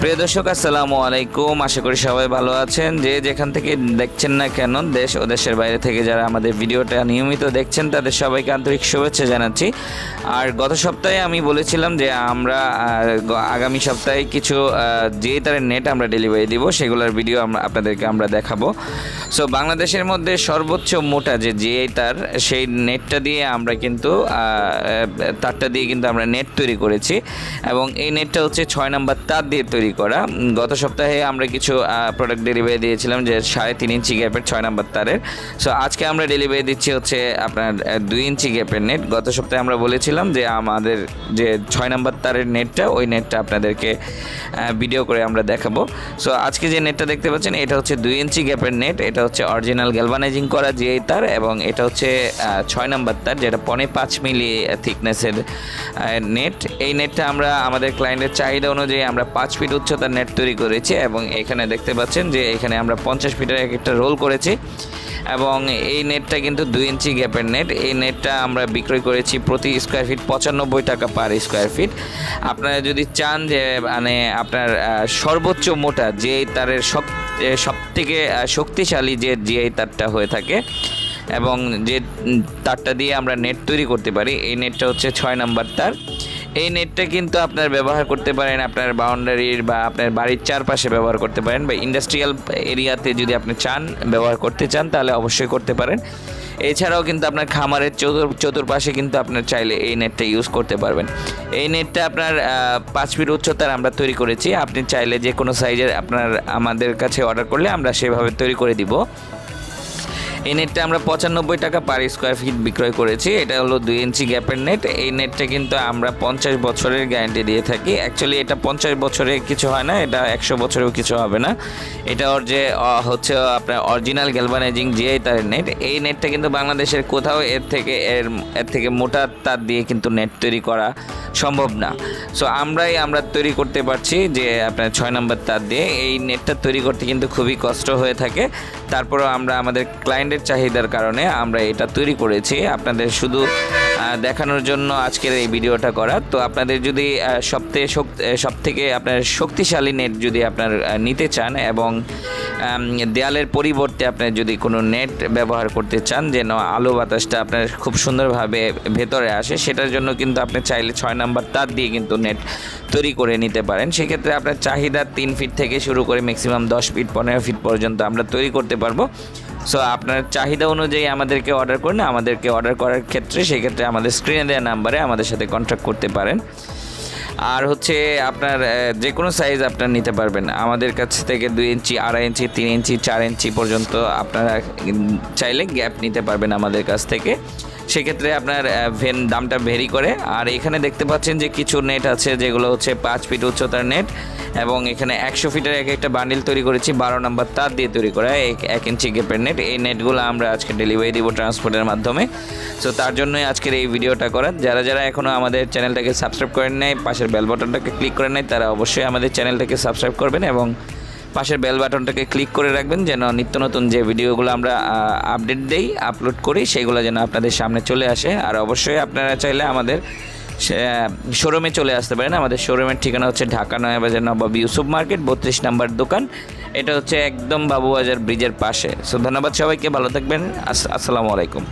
প্রিয় দর্শক আসসালামু আলাইকুম। আশা করি সবাই ভালো আছেন। যে যেখান থেকে দেখছেন না কেন, দেশ ও দেশের বাইরে থেকে যারা আমাদের ভিডিওটা নিয়মিত দেখছেন তাদের সবাইকে আন্তরিক শুভেচ্ছা জানাচ্ছি। আর গত সপ্তাহে আমি বলেছিলাম যে আমরা আগামী সপ্তাহে কিছু যে তারের নেট আমরা ডেলিভারি দিব, সেগুলোর ভিডিও আপনাদেরকে আমরা দেখাবো। সো বাংলাদেশের মধ্যে সর্বোচ্চ মোটা যে তার, সেই নেটটা দিয়ে আমরা কিন্তু তারটা দিয়ে কিন্তু আমরা নেট তৈরি করেছি এবং এই নেটটা হচ্ছে 6 নম্বর তার দিয়ে তৈরি করা। গত সপ্তাহে আমরা কিছু প্রোডাক্ট ডেলিভারি দিয়েছিলাম যে 3.5 ইঞ্চি গ্যাপের 6 নম্বর তারের। সো আজকে আমরা ডেলিভারি দিচ্ছি হচ্ছে আপনার 2 ইঞ্চি গ্যাপের নেট। গত সপ্তাহে আমরা বলেছিলাম যে আমাদের যে 6 নম্বর তারের নেটটা, ওই নেটটা আপনাদেরকে ভিডিও করে আমরা দেখাবো। সো আজকে যে নেটটা দেখতে পাচ্ছেন এটা হচ্ছে 2 ইঞ্চি গ্যাপের নেট। এটা হচ্ছে অরিজিনাল গ্যালভানাইজিং করা জিআই তার এবং এটা হচ্ছে 6 নম্বর তার, যেটা 5.5 মিলি থিকনেসের নেট। এই নেটটা আমরা আমাদের ক্লায়েন্টের চাহিদা অনুযায়ী আমরা 5 ফিট উচ্চতার নেট তৈরি করেছি এবং এখানে দেখতে পাচ্ছেন যে এখানে আমরা 50 ফিটের একটা রোল করেছি এবং এই নেটটা কিন্তু 2 ইঞ্চি গ্যাপের নেট। এই নেটটা আমরা বিক্রয় করেছি প্রতি স্কোয়ার ফিট 95 টাকা পার স্কোয়ার ফিট। আপনারা যদি চান যে মানে আপনার সর্বোচ্চ মোটা যে তারের সবথেকে শক্তিশালী যে জিআই তারটা হয়ে থাকে এবং যে তারটা দিয়ে আমরা নেট তৈরি করতে পারি, এই নেটটা হচ্ছে 6 নম্বর তার। এই নেটটা কিন্তু আপনার ব্যবহার করতে পারেন আপনার বাউন্ডারির বা আপনার বাড়ির চারপাশে ব্যবহার করতে পারেন, বা ইন্ডাস্ট্রিয়াল এরিয়াতে যদি আপনি ব্যবহার করতে চান তাহলে অবশ্যই করতে পারেন। এছাড়াও কিন্তু আপনার খামারের চতুর্পাশে কিন্তু আপনার চাইলে এই নেটটা ইউজ করতে পারবেন। এই নেটটা আপনার 5 ফিট উচ্চতার আমরা তৈরি করেছি। আপনি চাইলে যে কোনো সাইজের আপনার আমাদের কাছে অর্ডার করলে আমরা সেভাবে তৈরি করে দিব। এই নেটটা আমরা 95 টাকা পার স্কোয়ার ফিট বিক্রয় করেছি। এটা হলো 2 ইঞ্চি গ্যাপের নেট। এই নেটটা কিন্তু আমরা 50 বছরের গ্যারান্টি দিয়ে থাকি। অ্যাকচুয়ালি এটা 50 বছরে কিছু হয় না, এটা 100 বছরেও কিছু হবে না। এটা যে হচ্ছে আপনার অরিজিনাল গ্যালভানাইজিং জিআই তারের নেট। এই নেটটা কিন্তু বাংলাদেশের কোথাও এর থেকে মোটা তার দিয়ে কিন্তু নেট তৈরি করা সম্ভব না। সো আমরা তৈরি করতে পারছি যে আপনার 6 নম্বর তার দিয়ে। এই নেটটা তৈরি করতে কিন্তু খুবই কষ্ট হয়ে থাকে, তারপরেও আমরা আমাদের ক্লায়েন্টের চাহিদার কারণে আমরা এটা তৈরি করেছি আপনাদের শুধু দেখানোর জন্য আজকের এই ভিডিওটা করা। তো আপনাদের যদি সবথেকে আপনার শক্তিশালী নেট যদি আপনার নিতে চান এবং দেয়ালের পরিবর্তে আপনার যদি কোনো নেট ব্যবহার করতে চান যেন আলো বাতাসটা আপনার খুব সুন্দরভাবে ভেতরে আসে, সেটার জন্য কিন্তু আপনি চাইলে 6 নম্বর তার দিয়ে কিন্তু নেট তৈরি করে নিতে পারেন। সেক্ষেত্রে আপনার চাহিদা 3 ফিট থেকে শুরু করে ম্যাক্সিমাম 10 ফিট 15 ফিট পর্যন্ত আমরা তৈরি করতে পারবো। সো আপনার চাহিদা অনুযায়ী আমাদেরকে অর্ডার করুন। আমাদেরকে অর্ডার করার ক্ষেত্রে সেক্ষেত্রে আমাদের স্ক্রিনে দেওয়া নাম্বারে আমাদের সাথে কন্ট্যাক্ট করতে পারেন। আর হচ্ছে আপনার যে কোনো সাইজ আপনার নিতে পারবেন আমাদের কাছ থেকে। 2 ইঞ্চি, 2.5 ইঞ্চি, 3 ইঞ্চি, 4 ইঞ্চি পর্যন্ত আপনারা চাইলে গ্যাপ নিতে পারবেন আমাদের কাছ থেকে। সেক্ষেত্রে আপনার দামটা ভেরি করে। আর এখানে দেখতে পাচ্ছেন যে কিছু নেট আছে যেগুলো হচ্ছে 5 ফিট উচ্চতার নেট এবং এখানে 100 ফিটের একটা বান্ডিল তৈরি করেছি 12 নম্বর তার দিয়ে তৈরি করা 1 ইঞ্চি গ্যাপের নেট। এই নেটগুলো আমরা আজকে ডেলিভারি দিব ট্রান্সপোর্টের মাধ্যমে। সো তার জন্যই আজকের এই ভিডিওটা করা। যারা এখনও আমাদের চ্যানেলটাকে সাবস্ক্রাইব করেন নাই, পাশের বেল বাটনটাকে ক্লিক করেন নাই, তারা অবশ্যই আমাদের চ্যানেলটাকে সাবস্ক্রাইব করবেন এবং পাশের বেল বাটনটাকে ক্লিক করে রাখবেন যেন নিত্য নতুন যে ভিডিওগুলো আমরা আপডেট দেই, আপলোড করি, সেগুলো যেন আপনাদের সামনে চলে আসে। আর অবশ্যই আপনারা চাইলে আমাদের শোরুমে চলে আসতে পারেন। আমাদের শোরুমের ঠিকানা হচ্ছে ঢাকা নয়াবাজার নবাব ইউসুফ মার্কেট 32 নম্বর দোকান। এটা হচ্ছে একদম বাবুবাজার ব্রিজের পাশে। সো ধন্যবাদ সবাইকে, ভালো থাকবেন। আসসালামু আলাইকুম।